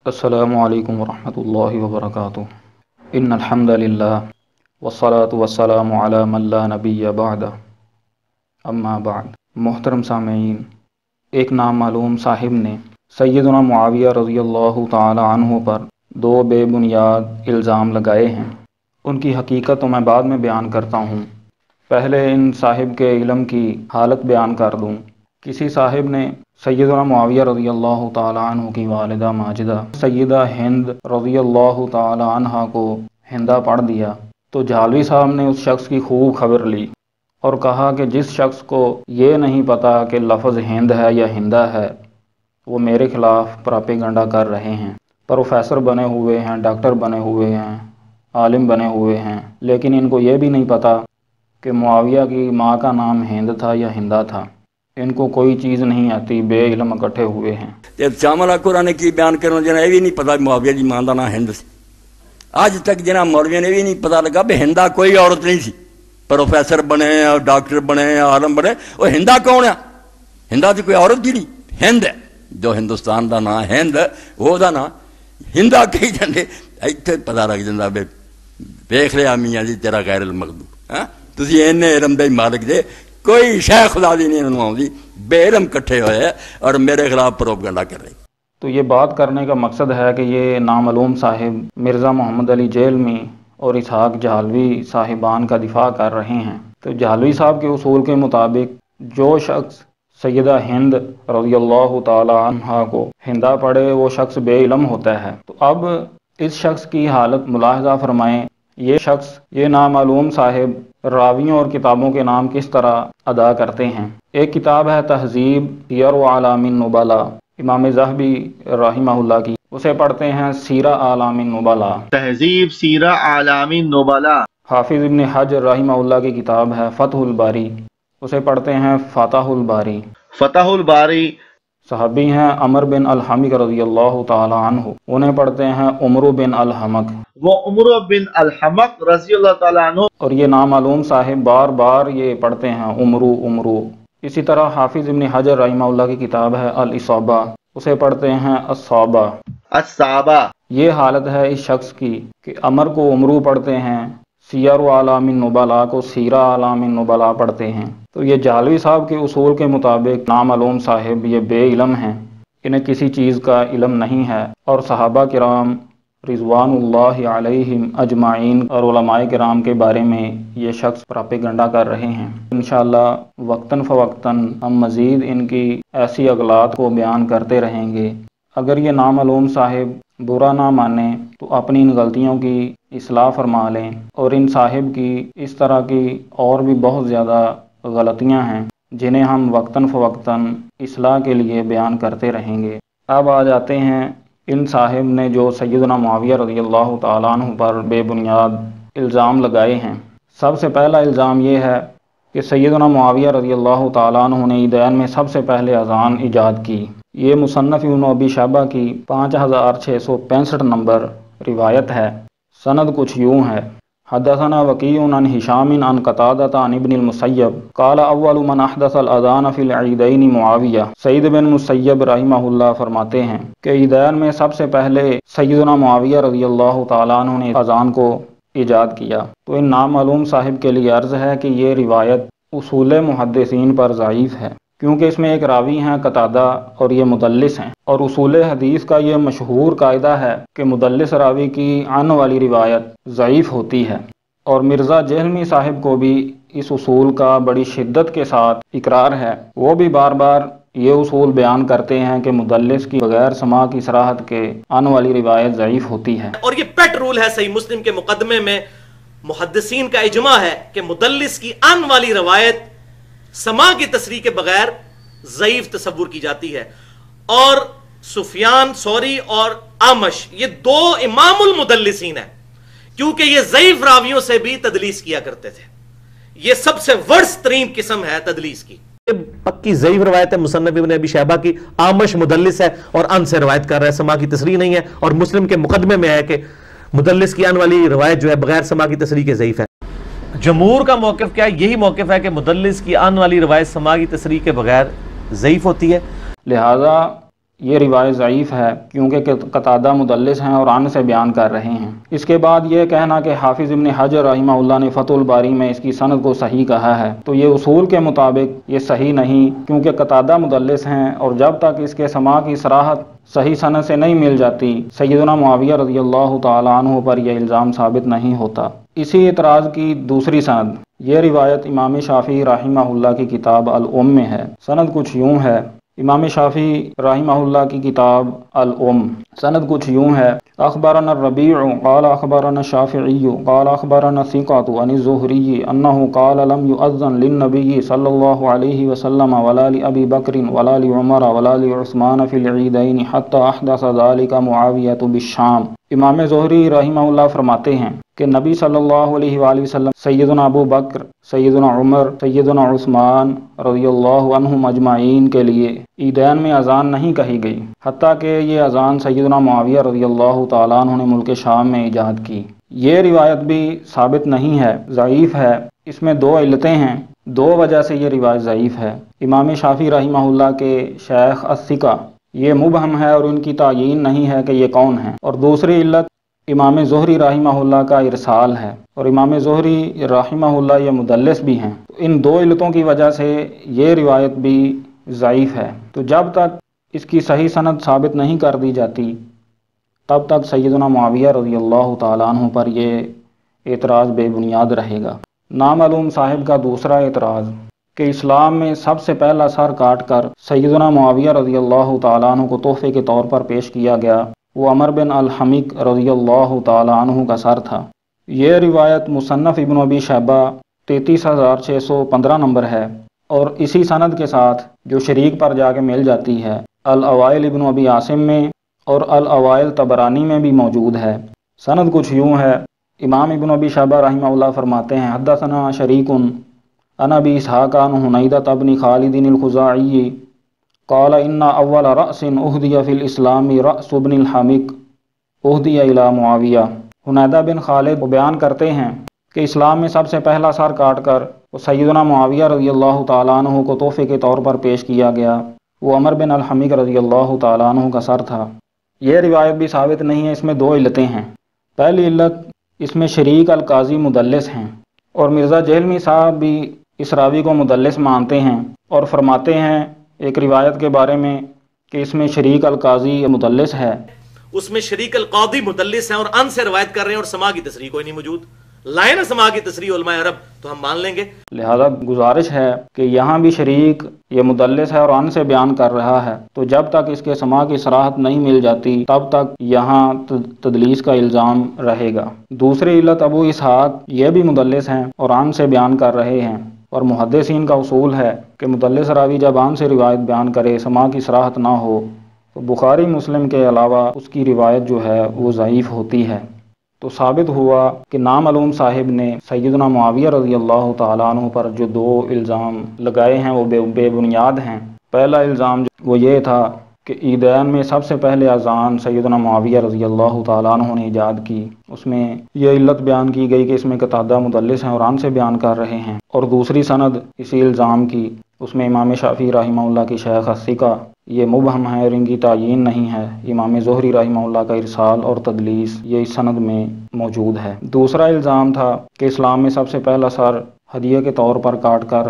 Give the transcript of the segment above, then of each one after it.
السلام علیکم ورحمۃ اللہ وبرکاتہ۔ ان الحمد للہ والصلاة والسلام علی من لا نبی بعد، اما بعد۔ محترم سامعین، ایک نامعلوم صاحب نے سیدنا معاویہ رضی اللہ تعالی عنہ پر دو بے بنیاد الزام لگائے ہیں۔ ان کی حقیقت تو میں بعد میں بیان کرتا ہوں، پہلے ان صاحب کے علم کی حالت بیان کر دوں۔ کسی صاحب نے سیدنا معاویہ رضی اللہ تعالی عنہ کی والدہ ماجدہ سیدہ ہند رضی اللہ تعالی عنہ کو ہندہ پڑھ دیا، تو جھالوی صاحب نے اس شخص کی خوب خبر لی اور کہا کہ جس شخص کو یہ نہیں پتا کہ لفظ ہند ہے یا ہندہ ہے، وہ میرے خلاف پراپیگنڈا کر رہے ہیں۔ پروفیسر بنے ہوئے ہیں، ڈاکٹر بنے ہوئے ہیں، عالم بنے ہوئے ہیں، لیکن ان کو یہ بھی نہیں پتا کہ معاویہ کی ماں کا نام ہند تھا یا ہندہ تھا۔ ان کو کوئی چیز نہیں آتی، بے علم اکٹھے ہوئے ہیں۔ شاملہ قرآن کی بیان کرنا جنا یہ بھی نہیں پتا معاویہ کی ماں کا نام ہند سی۔ اج تک جنا مولویوں نے بھی نہیں پتا لگا بھی ہندہ کوئی عورت نہیں سی۔ پروفیسر بنے، ڈاکٹر بنے، عالم بنے، وہ ہندہ کون ہے؟ ہندہ تو کوئی عورت ہی نہیں، ہند ہے جو ہندوستان کا نام ہند، وہ نام ہندہ کہی جاندے۔ اتنے پتا لگ جاتا بھی ویخ لیا میاں جی تیرا غیر المغضوب۔ ہاں تسی اینے علم دے مالک جے، کوئی شے خدا دی نہیں انہوں آؤں دی، بے علم کٹھے ہوئے اور میرے خلاف پروپیگنڈا کر رہے۔ تو یہ بات کرنے کا مقصد ہے کہ یہ نامعلوم صاحب مرزا محمد علی جیلمی اور اسحاق جھالوی صاحبان کا دفاع کر رہے ہیں۔ تو جھالوی صاحب کے اصول کے مطابق جو شخص سیدہ ہند رضی اللہ تعالی عنہ کو ہندہ پڑھے وہ شخص بے علم ہوتا ہے۔ تو اب اس شخص کی حالت ملاحظہ فرمائیں۔ یہ شخص، یہ نامعلوم صاحب راویوں اور کتابوں کے نام کس طرح ادا کرتے ہیں۔ ایک کتاب ہے تہذیب سیر و اعلام النبلاء، امام ذہبی رحمہ اللہ کی، اسے پڑھتے ہیں سیرہ اعلام النبلاء۔ تہذیب سیرہ اعلام النبلاء۔ حافظ ابن حجر رحمہ اللہ کی کتاب ہے فتح الباری، اسے پڑھتے ہیں فتح الباری۔ فتح الباری۔ صحابی ہیں عمر بن الحمق رضی اللہ تعالی عنہ، انہیں پڑھتے ہیں عمر بن الحمق۔ وہ عمر بن الحمق رضی اللہ تعالیٰ عنہ۔ اور یہ نامعلوم صاحب بار بار یہ پڑھتے ہیں عمرو۔ اسی طرح حافظ ابن حجر رحمہ اللہ کی کتاب ہے الاصابہ، اسے پڑھتے ہیں الصابہ۔ یہ حالت ہے اس شخص کی کہ عمر کو عمرو پڑھتے ہیں، سیر و اعلام النبلاء کو سیرہ اعلام النبلاء پڑھتے ہیں۔ تو یہ جھالوی صاحب کے اصول کے مطابق نامعلوم صاحب یہ بے علم ہیں، انہیں کسی چیز کا علم نہیں ہے، اور صحابہ کرام رضوان اللہ علیہم اجمعین اور علماء کرام کے بارے میں یہ شخص پراپیگنڈا کر رہے ہیں۔ انشاءاللہ وقتاً فوقتاً ہم مزید ان کی ایسی اغلاط کو بیان کرتے رہیں گے۔ اگر یہ نامعلوم صاحب برا نہ مانیں تو اپنی ان غلطیوں کی اصلاح فرما لیں، اور ان صاحب کی اس طرح کی اور بھی بہت زیادہ غلطیاں ہیں جنہیں ہم وقتاً فوقتاً اصلاح کے لیے بیان کرتے رہیں گے۔ اب آ جاتے ہیں ان صاحب نے جو سیدنا معاویہ رضی اللہ تعالیٰ عنہ پر بے بنیاد الزام لگائے ہیں۔ سب سے پہلا الزام یہ ہے کہ سیدنا معاویہ رضی اللہ تعالیٰ عنہ نے عیدین میں سب سے پہلے اذان ایجاد کی۔ یہ مصنف ابن ابی شیبہ کی 5665 نمبر روایت ہے۔ سند کچھ یوں ہے: حدثنا وکیع عن ہشام عن قتادہ عن ابن المسیب قال اول من احدث الاذان فی العیدین معاویہ۔ سعید بن مسیب رحمہ اللہ فرماتے ہیں کہ عیدین میں سب سے پہلے سیدنا معاویہ رضی اللہ تعالیٰ عنہ نے اذان کو ایجاد کیا۔ تو ان نامعلوم صاحب کے لیے عرض ہے کہ یہ روایت اصول محدثین پر ضعیف ہے، کیونکہ اس میں ایک راوی ہیں قتادہ اور یہ مدلس ہیں، اور اصول حدیث کا یہ مشہور قاعدہ ہے کہ مدلس راوی کی عن والی روایت ضعیف ہوتی ہے، اور مرزا جہلمی صاحب کو بھی اس اصول کا بڑی شدت کے ساتھ اقرار ہے۔ وہ بھی بار بار یہ اصول بیان کرتے ہیں کہ مدلس کی بغیر سماع کی صراحت کے عن والی روایت ضعیف ہوتی ہے۔ اور یہ پیٹ رول ہے صحیح مسلم کے مقدمے میں، محدثین کا اجماع ہے کہ مدلس کی عن والی روایت سماع کی تصریح کے بغیر ضعیف تصور کی جاتی ہے۔ اور سفیان ثوری اور اعمش یہ دو امام المدلسین ہیں، کیونکہ یہ ضعیف راویوں سے بھی تدلیس کیا کرتے تھے۔ یہ سب سے ورس ترین قسم ہے تدلیس کی۔ پکی ضعیف روایت ہے مصنف ابن ابی شیبہ کی، اعمش مدلس ہے اور ان سے روایت کر رہا ہے، سماع کی تصریح نہیں ہے، اور مسلم کے مقدمے میں ہے کہ مدلس کی ان والی روایت جو ہے بغیر سماع کی تصریح کے ضعیف ہے۔ جمہور کا موقف کیا ہے؟ یہی موقف ہے کہ مدلس کی ان والی روایت سماع کی تصریح کے بغیر ضعیف ہوتی ہے۔ لہذا یہ روایت ضعیف ہے کیونکہ قتادہ مدلس ہیں اور عن سے بیان کر رہے ہیں۔ اس کے بعد یہ کہنا کہ حافظ ابن حجر رحمہ اللہ نے فتح الباری میں اس کی سند کو صحیح کہا ہے، تو یہ اصول کے مطابق یہ صحیح نہیں، کیونکہ قتادہ مدلس ہیں اور جب تک اس کے سماع کی صراحت صحیح سند سے نہیں مل جاتی سیدنا معاویہ رضی اللہ تعالی عنہ پر یہ الزام ثابت نہیں ہوتا۔ اسی اعتراض کی دوسری سند، یہ روایت امام شافعی رحمہ اللہ کی کتاب الام میں ہے۔ سند کچھ یوں ہے، امام شافعی رحمہ اللہ کی کتاب الام سند کچھ یوں ہے، اخبرنا الربیع قال اخبرنا الشافعی قال اخبرنا ثقۃ عن الزہری انہ قال لم یؤذن للنبی صلی اللہ علیہ وسلم ولا لأبی بکر ولا لعمر ولا لعثمان فی العیدین حتی احدث ذلک معاویۃ بالشام۔ امام زہری رحمہ اللہ فرماتے ہیں کہ نبی صلی اللہ علیہ وآلہ وسلم سیدنا ابو بکر، سیدنا عمر، سیدنا عثمان رضی اللہ عنہم اجمعین کے لیے عیدین میں اذان نہیں کہی گئی، حتیٰ کہ یہ اذان سیدنا معاویہ رضی اللہ تعالیٰ عنہ نے ملک شام میں ایجاد کی۔ یہ روایت بھی ثابت نہیں ہے، ضعیف ہے۔ اس میں دو علتیں ہیں، دو وجہ سے یہ روایت ضعیف ہے۔ امام شافعی رحمہ اللہ کے شیخ الثقہ یہ مبہم ہے اور ان کی تعیین نہیں ہے کہ یہ کون ہیں، اور دوسری علت امام زہری رحمہ اللہ کا ارسال ہے، اور امام زہری رحمہ اللہ یہ مدلس بھی ہیں۔ ان دو علتوں کی وجہ سے یہ روایت بھی ضعیف ہے۔ تو جب تک اس کی صحیح سند ثابت نہیں کر دی جاتی تب تک سیدنا معاویہ رضی اللہ تعالیٰ عنہ پر یہ اعتراض بے بنیاد رہے گا۔ نامعلوم صاحب کا دوسرا اعتراض کہ اسلام میں سب سے پہلا سر کاٹ کر سیدنا معاویہ رضی اللہ تعالیٰ عنہ کو تحفے کے طور پر پیش کیا گیا، وہ عمر بن الحمق رضی اللہ تعالیٰ عنہ کا سر تھا۔ یہ روایت مصنف ابن ابی شیبہ 33,615 نمبر ہے، اور اسی سند کے ساتھ جو شریک پر جا کے مل جاتی ہے الاوائل ابن ابی عاصم میں اور الاوائل طبرانی میں بھی موجود ہے۔ سند کچھ یوں ہے، امام ابن ابی شیبہ رحمہ اللہ فرماتے ہیں حدثنا شریک عن ابی اسحاق عن حنیدۃ بن خالد الخزاعی قال ان اول رأس اہدی فی الاسلام رأس بن الحمق اہدی الی معاویہ۔ حنیدہ بن خالد وہ بیان کرتے ہیں کہ اسلام میں سب سے پہلا سر کاٹ کر وہ سیدنا معاویہ رضی اللہ تعالیٰ عنہ کو تحفے کے طور پر پیش کیا گیا، وہ عمر بن الحمق رضی اللہ تعالیٰ عنہ کا سر تھا۔ یہ روایت بھی ثابت نہیں ہے، اس میں دو علتیں ہیں۔ پہلی علت، اس میں شریک القاضی مدلس ہیں، اور مرزا جہلمی صاحب بھی اس راوی کو مدلس مانتے ہیں اور فرماتے ہیں ایک روایت کے بارے میں کہ اس میں شریک القاضی مدلس ہے، اس میں شریک القاضی مدلس ہیں اور ان سے روایت کر رہے ہیں، اور سما کی تصریح کوئی نہیں موجود۔ لائے نا سما کی تصریح علماء عرب تو ہم مان لیں گے۔ لہذا گزارش ہے کہ یہاں بھی شریک یہ مدلس ہے اور ان سے بیان کر رہا ہے، تو جب تک اس کے سماع کی صراحت نہیں مل جاتی تب تک یہاں تدلیس کا الزام رہے گا۔ دوسری علت، ابو اسحاق یہ بھی مدلس ہیں اور ان سے بیان کر رہے ہیں، اور محدثین کا اصول ہے کہ مدلس راوی جب ان سے روایت بیان کرے سماع کی صراحت نہ ہو تو بخاری مسلم کے علاوہ اس کی روایت جو ہے وہ ضعیف ہوتی ہے۔ تو ثابت ہوا کہ نامعلوم صاحب نے سیدنا معاویہ رضی اللہ تعالیٰ عنہ پر جو دو الزام لگائے ہیں وہ بے بنیاد ہیں۔ پہلا الزام وہ یہ تھا کہ عیدین میں سب سے پہلے اذان سیدنا معاویہ رضی اللہ تعالیٰ عنہ نے ایجاد کی، اس میں یہ علت بیان کی گئی کہ اس میں قتادہ مدلس ہیں اور ان سے بیان کر رہے ہیں، اور دوسری سند اسی الزام کی، اس میں امام شافعی رحمہ اللہ کی شیخ الثقہ یہ مبہم ہے اور ان کی تعیین نہیں ہے، امام زہری رحمہ اللہ کا ارسال اور تدلیس یہ اس سند میں موجود ہے۔ دوسرا الزام تھا کہ اسلام میں سب سے پہلا سر ہدیہ کے طور پر کاٹ کر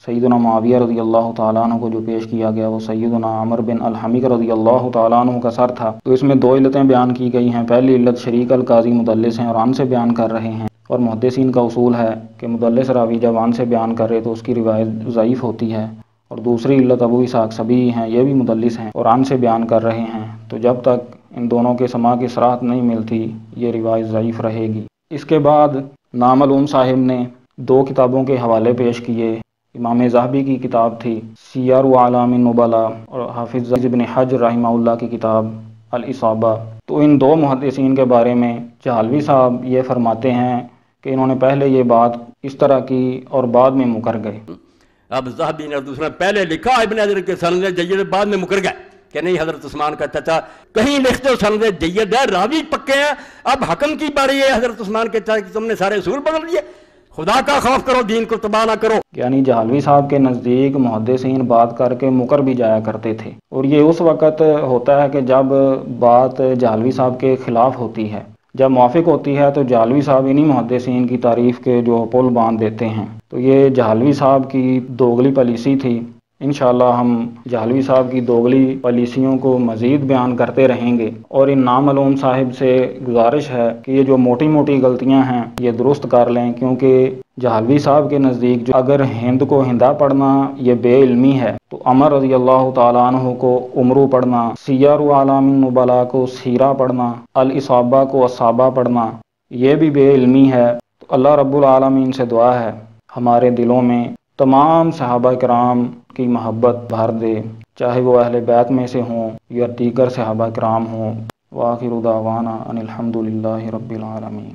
سیدنا معاویہ رضی اللہ تعالیٰ عنہ کو جو پیش کیا گیا وہ سیدنا عمر بن الحمق رضی اللہ تعالیٰ عنہ کا سر تھا۔ تو اس میں دو علتیں بیان کی گئی ہیں۔ پہلی علت، شریک القاضی مدلس ہیں اور ان سے بیان کر رہے ہیں، اور محدثین کا اصول ہے کہ مدلس راوی جب ان سے بیان کرے تو اس کی روایت ضعیف ہوتی ہے۔ اور دوسری علت، ابو اسحاق سبیعی ہیں یہ بھی مدلس ہیں اور ان سے بیان کر رہے ہیں، تو جب تک ان دونوں کے سماع کی صراحت نہیں ملتی یہ روایت ضعیف رہے گی۔ اس کے بعد نامعلوم صاحب نے دو کتابوں کے حوالے پیش کیے۔ امام ذہبی کی کتاب تھی سیر اعلام النبلاء اور حافظ ابن حجر رحمہ اللہ کی کتاب الاصابہ۔ تو ان دو محدثین کے بارے میں جہلوی صاحب یہ فرماتے ہیں کہ انہوں نے پہلے یہ بات اس طرح کی اور بعد میں مکر گئے۔ اب ذہبی نے دوسرا پہلے لکھا ابن حجر کے سند جید، بعد میں مکر گئے کہ نہیں حضرت عثمان کا چچا، کہیں لکھتے ہو سند جید ہے، راوی پکے ہیں، اب حکم کی باری ہے حضرت عثمان کے چچا کہ تم نے سارے اصول بدل دیے۔ خدا کا خوف کرو، دین کو تباہ نہ کرو۔ یعنی جہلوی صاحب کے نزدیک محدثین بات کر کے مکر بھی جایا کرتے تھے، اور یہ اس وقت ہوتا ہے کہ جب بات جہلوی صاحب کے خلاف ہوتی ہے، جب موافق ہوتی ہے تو جہلوی صاحب انہی محدثین کی تعریف کے جو پل باندھ دیتے ہیں۔ تو یہ جہلوی صاحب کی دوغلی پالیسی تھی۔ انشاءاللہ ہم جہلوی صاحب کی دوغلی پالیسیوں کو مزید بیان کرتے رہیں گے، اور ان نامعلوم صاحب سے گزارش ہے کہ یہ جو موٹی موٹی غلطیاں ہیں یہ درست کر لیں، کیونکہ جہلوی صاحب کے نزدیک جو اگر ہند کو ہندا پڑھنا یہ بے علمی ہے، تو عمر رضی اللہ تعالیٰ عنہ کو عمرو پڑھنا، سیر اعلام النبلاء کو سیرہ پڑھنا، الاصابہ کو اصابہ پڑھنا یہ بھی بے علمی ہے۔ تو اللہ رب العالمین سے دعا ہے ہمارے دلوں میں تمام صحابہ کرام کی محبت بھر دے، چاہے وہ اہل بیت میں سے ہوں یا دیگر صحابہ کرام ہوں۔ وآخر دعوانا ان الحمد للہ رب العالمین۔